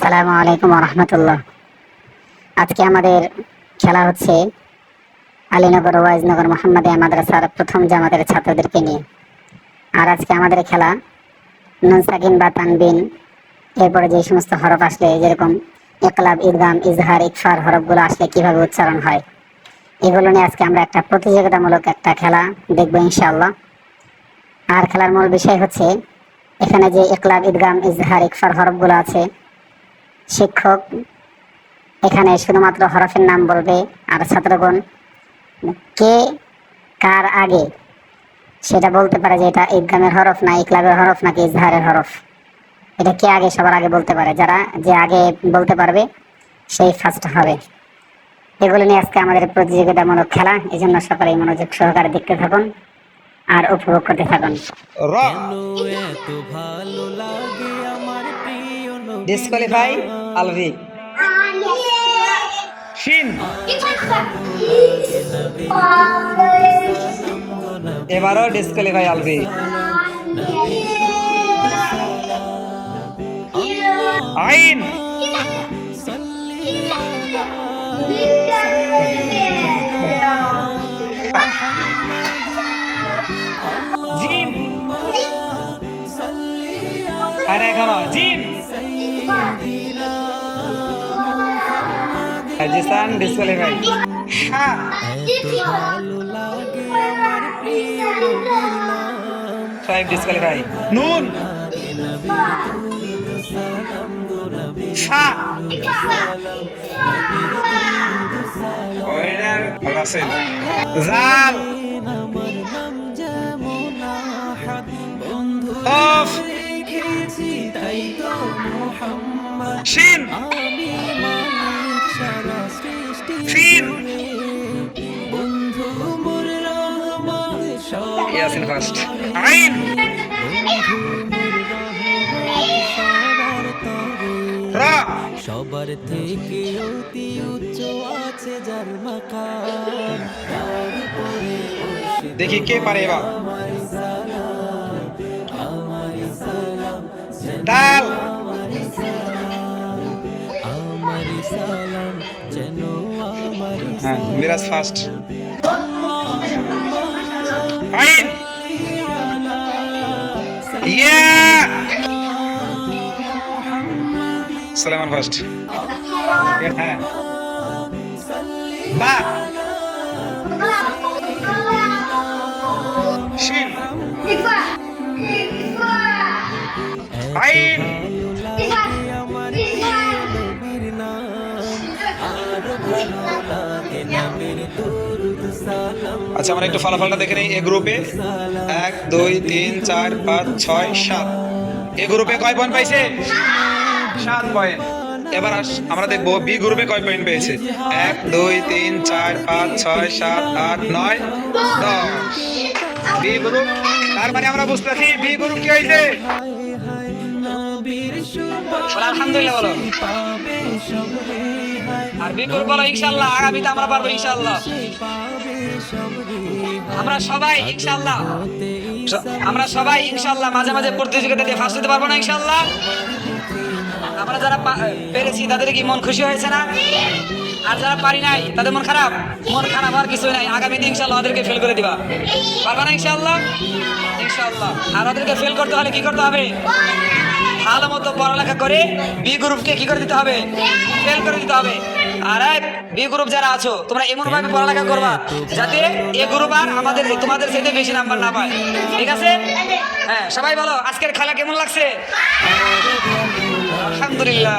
আসসালামু আলাইকুম রহমতুল্লাহ। আজকে আমাদের খেলা হচ্ছে আলীনগর ওয়াইজনগর মোহাম্মদিয়া মাদ্রাসার প্রথম জামাতের ছাত্রদেরকে নিয়ে। আর আজকে আমাদের খেলা নুন সাকিন বা তানবিন, এরপরে যে সমস্ত হরফ আসলে, যেরকম ইকলাব, ইদগাম, ইজহার, ইকফার হরফগুলো আসলে কিভাবে উচ্চারণ হয়, এগুলো নিয়ে আজকে আমরা একটা প্রতিযোগিতামূলক একটা খেলা দেখবো ইনশাআল্লাহ। আর খেলার মূল বিষয় হচ্ছে এখানে যে ইকলাব, ইদগাম, ইজহার, ইকফার হরফগুলো আছে, শিক্ষক এখানে শুধুমাত্র হরফের নাম বলবে, আর ছাত্রগণ কে কার আগে সেটা বলতে পারে যে এটা ইদগামের হরফ না ইকলাবের হরফ নাকি ইজহারের হরফ। এটা কে আগে সবার আগে বলতে পারে, যারা যে আগে বলতে পারবে সেই ফার্স্ট হবে। এগুলো নিয়ে আজকে আমাদের প্রতিযোগিতামূলক খেলা, এই জন্য সকলেই মনোযোগ সহকারে দেখতে থাকুন আর উপভোগ করতে থাকুন। ডিসকোয়ালিফাই আলভি। শিন এবারও ডিসকোয়ালিফাই আলভি। আইন জিম আরে এখনো জিম রাজস্থান ডিসকোয়ালিফাই। Five disqualify. নুন জাল অফ শিন ফিন ইয়াসিন ফার্স্ট। আইন রা সবার থেকে অতি উচ্চ আছে যার মাকাম, তার উপরে দেখি কে পারে এবার। দাল আমারি সালাম যেন আমারি হ্যাঁ মিরাজ ফার্স্ট। আইন ইয়া সালামান ফার্স্ট। হ্যাঁ বা শিন আইন আচ্ছা, আমরা একটু ফলাফলটা দেখে নেই। এ গ্রুপে 1 2 3 4 5 6 7, এ গ্রুপে কয় পয়েন্ট পাইছে? 7 পয়েন্ট। এবার আমরা দেখবো বি গ্রুপে কয় পয়েন্ট পেয়েছে। 1 2 3 4 5 6 7 8 9 10। বি গ্রুপ, তার মানে আমরা বুঝতেছি বি গ্রুপ কি হয়েছে। আলহামদুলিল্লাহ বলো। আর বি গ্রুপ বলো ইনশাআল্লাহ আগামীতে আমরা পারবো ইনশাআল্লাহ। আমরা সবাই ইনশাআল্লাহ মাঝে মাঝে প্রতিযোগিতা দিয়ে ফার্স্ট হতে পারবো না ইনশাআল্লাহ। আমরা যারা পেরেছি তাদের কি মন খুশি হয়েছে না? আর যারা পারি নাই তাদের মন খারাপ হওয়ার কিছুই নাই। আগামীতে ইনশাআল্লাহ ওদেরকে ফেল করে দিবা, পারবা না ইনশাআল্লাহ? ইনশাআল্লাহ। আর ওদেরকে ফেল করতে হলে কি করতে হবে? ভালো মতো পড়ালেখা করে বি গ্রুপকে কি করে দিতে হবে? ফেল করে দিতে হবে। আর বি গ্রুপ যারা আছো তোমরা এমন ভাবে পড়ালেখা করবা যাতে এ গ্রুপ আর আমাদের তোমাদের সাথে বেশি নাম্বার না পায়, ঠিক আছে? হ্যাঁ, সবাই বলো আজকের খেলা কেমন লাগছে? আলহামদুলিল্লাহ।